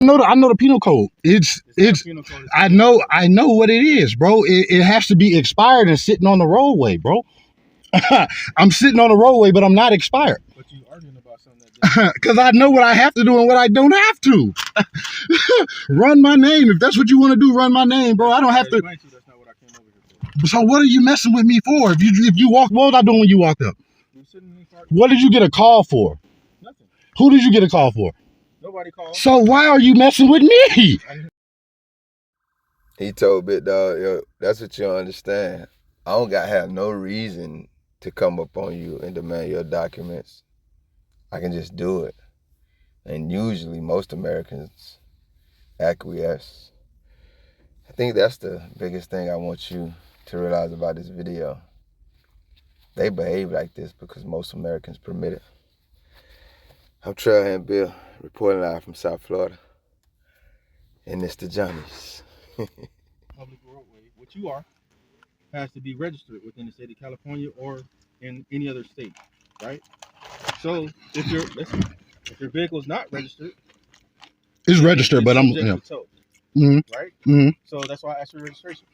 I know the penal code. It's penal code. I know what it is, bro. It has to be expired and sitting on the roadway, bro. I'm sitting on the roadway, but I'm not expired. But you arguing about something that because I know what I have to do and what I don't have to. Run my name. If that's what you want to do, run my name, bro. I don't have to. That's not what I came over here for. So what are you messing with me for? If you walk, what was I doing when you walked up? What did you get a call for? Nothing. Who did you get a call for? Nobody called. So why are you messing with me? He told Big Dog, yo, that's what you don't understand. I don't got to have no reason to come up on you and demand your documents. I can just do it. And usually most Americans acquiesce. I think that's the biggest thing I want you to realize about this video. They behave like this because most Americans permit it. I'm Trailhand Bill, reporting live from South Florida. And it's the Johnnies. Public roadway, what you are, has to be registered within the state of California or in any other state, right? So if your vehicle is not registered, it's registered, but I'm subject to tow, right? Mm-hmm. So that's why I asked for registration.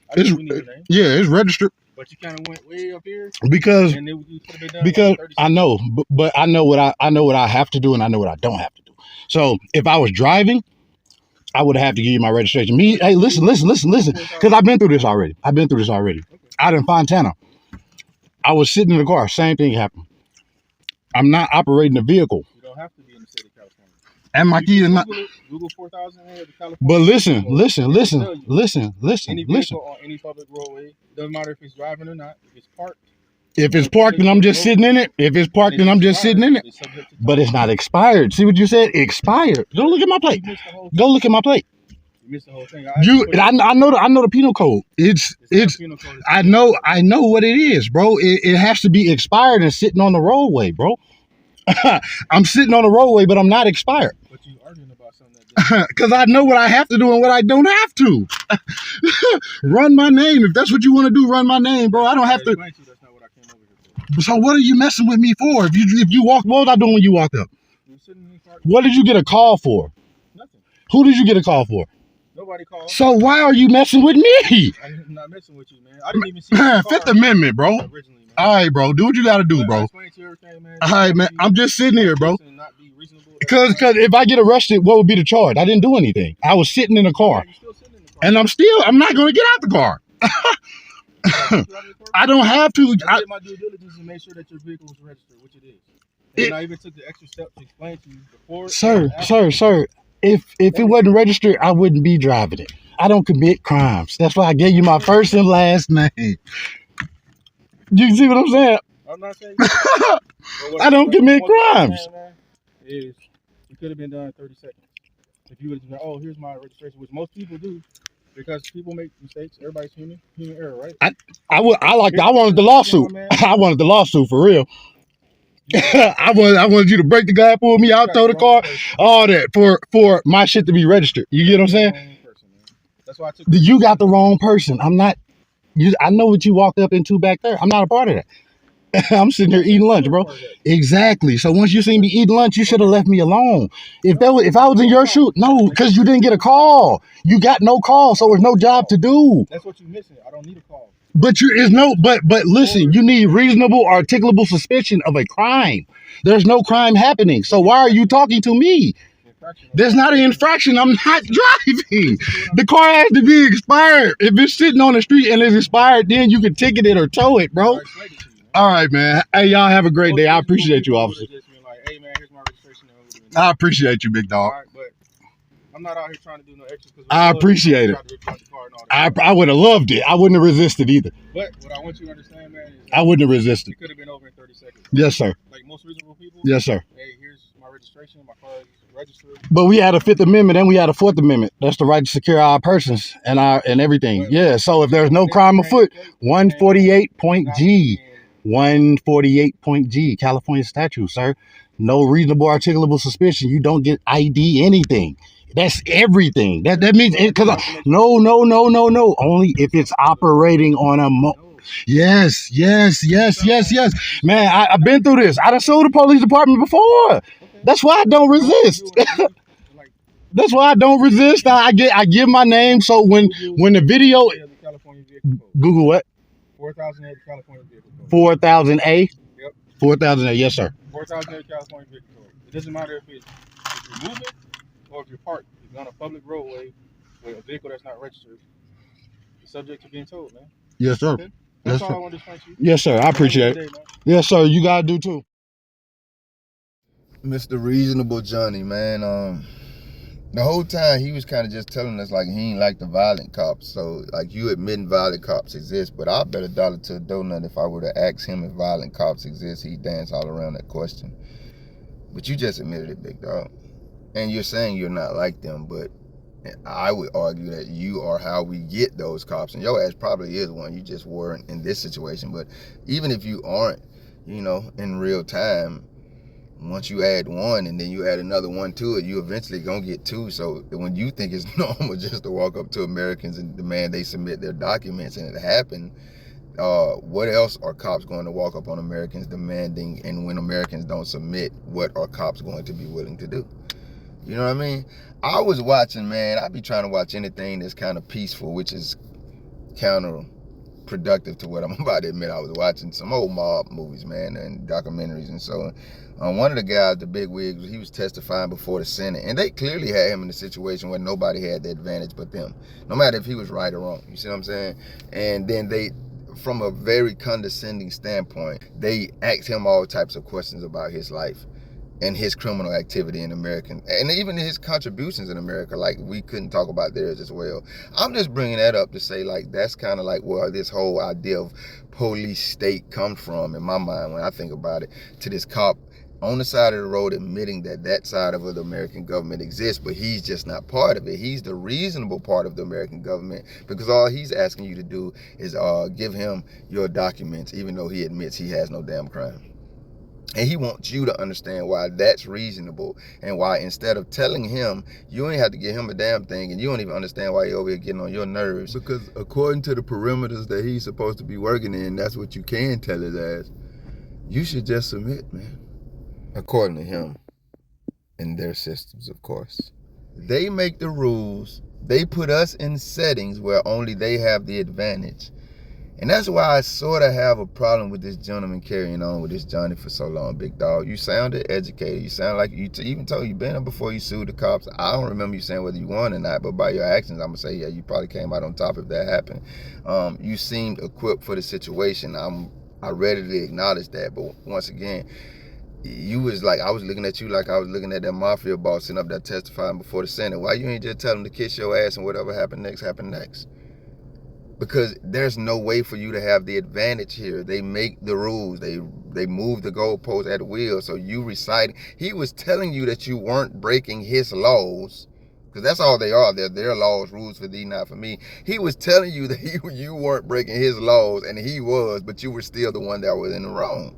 Yeah, it's registered. But you kind of went way up here because and you could have been done I know, but I know what I have to do and I know what I don't have to do. So if I was driving, I would have to give you my registration. Hey, listen, because I've been through this already. Okay. Out in Fontana, I was sitting in the car. Same thing happened. I'm not operating a vehicle. You don't have to be in the state of California. And my key is not. Google 4,000 California. But listen. Any vehicle on any public roadway, doesn't matter if it's driving or not, if it's parked. If it's parked and I'm just sitting in it, but it's not expired. See what you said? Expired. Go look at my plate. You missed the whole thing. I know the penal code. It's I know what it is, bro. It has to be expired and sitting on the roadway, bro. I'm sitting on the roadway, but I'm not expired. But you arguing about something that because I know what I have to do and what I don't have to. Run my name. If that's what you want to do, run my name, bro. I don't have to. That's not what I came over here for. So what are you messing with me for? If you walk, what was I doing when you walked up? What did you get a call for? Nothing. Who did you get a call for? Nobody called. So why are you messing with me? I'm not messing with you, man. I didn't even see the Fifth Amendment, bro. Originally, man. All right, bro. Do what you got to do, bro. All right, man. I'm just sitting here, bro. Because if I get arrested, what would be the charge? I didn't do anything. I was sitting in the car. And I'm not going to get out the car. I don't have to. I did my due diligence to make sure that your vehicle was registered, which it is. And I even took the extra step to explain to you before. Sir. If it wasn't registered, I wouldn't be driving it. I don't commit crimes. That's why I gave you my first and last name. You see what I'm saying? I'm not saying I don't commit crimes. You could have been done in 30 seconds. If you would have been, oh, here's my registration, which most people do, because people make mistakes. Everybody's human error, right? I wanted the lawsuit. I wanted the lawsuit for real. I wanted you to break the glass, pull me out, tow the car, all that for my shit to be registered. You get what I'm saying? That's why I took. You got the wrong person. I'm not. I know what you walked up into back there. I'm not a part of that. I'm sitting here eating lunch, bro. Exactly. So once you see me eating lunch, you should have left me alone. If I was in your shoe, no, because you didn't get a call. You got no call, so there's no job to do. That's what you're missing. I don't need a call. But listen, you need reasonable, articulable suspicion of a crime. There's no crime happening. So why are you talking to me? There's not an infraction. I'm not driving. The car has to be expired. If it's sitting on the street and it's expired, then you can ticket it or tow it, bro. All right, man. Hey, y'all have a great day. I appreciate you, officer. I appreciate you, big dog. I'm not out here trying to do no extras. I appreciate it. I would have loved it. I wouldn't have resisted either. But what I want you to understand, man, is I wouldn't have resisted. It could have been over in 30 seconds. Yes, sir. Like most reasonable people. Yes, sir. Hey, here's my registration. My car is registered. But we had a Fifth Amendment and we had a Fourth Amendment. That's the right to secure our persons and everything. Yeah. So if there's no crime afoot, 148.G. 148.G. California statute, sir. No reasonable, articulable suspicion. You don't get ID anything. That's everything. That means because no. Only if it's operating on a Yes. Man, I've been through this. I done sued the police department before. That's why I don't resist. That's why I don't resist. I give my name. So when the video The California vehicle code. Google what 4008 California vehicle code. 4000A. Yep. 4000A. Yes, sir. 4008 California vehicle code. It doesn't matter if you're moving or if you're parked. If you're on a public roadway with a vehicle that's not registered, you're subject to being towed, man. Yes, sir. Okay? That's Yes, all sir. I wanted to explain to you. Yes, sir. I appreciate it. Yes, sir. You gotta do too. Mr. Reasonable Johnny, man. The whole time he was kind of just telling us like he ain't like the violent cops. So like you admitting violent cops exist, but I bet $1 to a donut if I were to ask him if violent cops exist, he'd dance all around that question. But you just admitted it, big dog. And you're saying you're not like them, but I would argue that you are how we get those cops. And your ass probably is one. You just weren't in this situation. But even if you aren't, in real time, once you add one and then you add another one to it, you eventually gonna get two. So when you think it's normal just to walk up to Americans and demand they submit their documents and it happened, what else are cops going to walk up on Americans demanding? And when Americans don't submit, what are cops going to be willing to do? You know what I mean? I was watching, man. I be trying to watch anything that's kind of peaceful, which is counterproductive to what I'm about to admit. I was watching some old mob movies, man, and documentaries. And so one of the guys, the big wigs, he was testifying before the Senate. And they clearly had him in a situation where nobody had the advantage but them, no matter if he was right or wrong. You see what I'm saying? And then they, from a very condescending standpoint, they asked him all types of questions about his life and his criminal activity in America, and even his contributions in America. Like, we couldn't talk about theirs as well. I'm just bringing that up to say, like, that's kind of like where this whole idea of police state comes from in my mind when I think about it, to this cop on the side of the road admitting that that side of the American government exists, but he's just not part of it. He's the reasonable part of the American government, because all he's asking you to do is give him your documents, even though he admits he has no damn crime. And he wants you to understand why that's reasonable, and why instead of telling him, you ain't have to give him a damn thing, and you don't even understand why you're over here getting on your nerves. Because according to the perimeters that he's supposed to be working in, that's what you can tell his ass. You should just submit, man. According to him and their systems, of course. They make the rules. They put us in settings where only they have the advantage. And that's why I sort of have a problem with this gentleman carrying on with this Johnny for so long, big dog. You sounded educated. You sound like you even told you been there before you sued the cops. I don't remember you saying whether you won or not, but by your actions, I'm going to say, yeah, you probably came out on top if that happened. You seemed equipped for the situation. I readily acknowledge that. But once again, you was like, I was looking at you like I was looking at that mafia boss sitting up there testifying before the Senate. Why you ain't just tell him to kiss your ass and whatever happened next, happened next? Because there's no way for you to have the advantage here. They make the rules. They move the goalposts at will. So you recite. He was telling you that you weren't breaking his laws, because that's all they are. They're their laws, rules for thee, not for me. He was telling you that you weren't breaking his laws, and he was, but you were still the one that was in the wrong.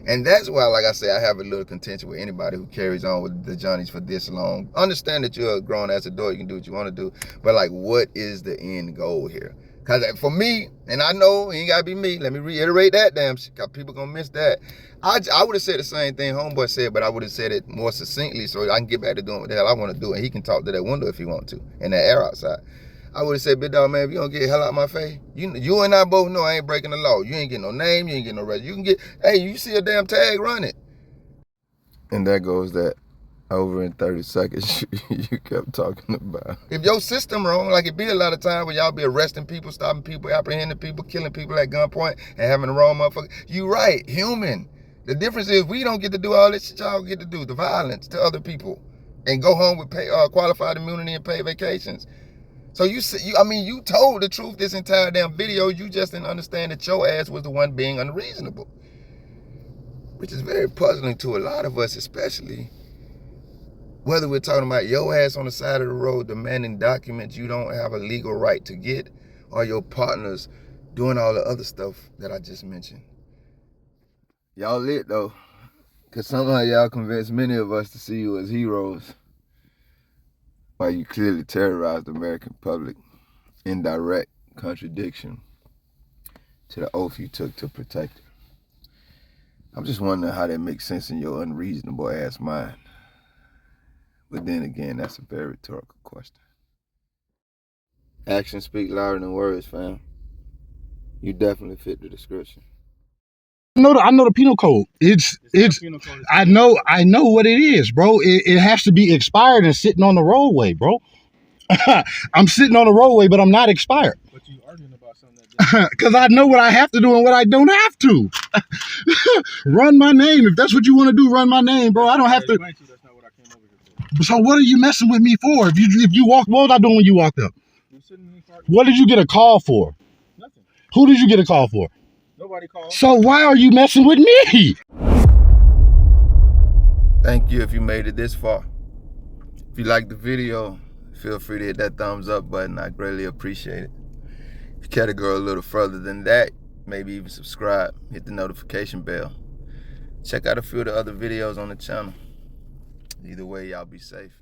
And that's why, like I say, I have a little contention with anybody who carries on with the Johnnies for this long. Understand that you're a grown-ass adult, you can do what you want to do, but like, what is the end goal here? Because for me, and I know it ain't got to be me, let me reiterate that damn shit, because people going to miss that. I would have said the same thing Homeboy said, but I would have said it more succinctly so I can get back to doing what the hell I want to do, and he can talk to that window if he want to, and that air outside. I would have said, big dog, man, if you don't get the hell out of my face, you and I both know I ain't breaking the law. You ain't getting no name, you ain't getting no record. You can get, hey, you see a damn tag, run it. And there goes that over in 30 seconds you kept talking about. If your system wrong, like it be a lot of times where y'all be arresting people, stopping people, apprehending people, killing people at gunpoint, and having the wrong motherfucker. You right, human. The difference is we don't get to do all this shit y'all get to do, the violence to other people, and go home with qualified immunity and paid vacations. So you told the truth this entire damn video. You just didn't understand that your ass was the one being unreasonable, which is very puzzling to a lot of us, especially whether we're talking about your ass on the side of the road demanding documents you don't have a legal right to get, or your partners doing all the other stuff that I just mentioned. Y'all lit though, because somehow y'all convinced many of us to see you as heroes, while you clearly terrorized the American public in direct contradiction to the oath you took to protect her. I'm just wondering how that makes sense in your unreasonable ass mind. But then again, that's a very rhetorical question. Actions speak louder than words, fam. You definitely fit the description. I know the penal code. It's I know what it is, bro. It has to be expired and sitting on the roadway, bro. I'm sitting on the roadway, but I'm not expired. But you arguing about something that because I know what I have to do and what I don't have to. Run my name. If that's what you want to do, run my name, bro. I don't have to. That's not what I came over here for. So what are you messing with me for? If you walk, what was I doing when you walked up? What did you get a call for? Nothing. Who did you get a call for? Nobody called. So why are you messing with me? Thank you if you made it this far. If you liked the video, feel free to hit that thumbs up button. I greatly appreciate it. If you care to go a little further than that, maybe even subscribe, hit the notification bell. Check out a few of the other videos on the channel. Either way, y'all be safe.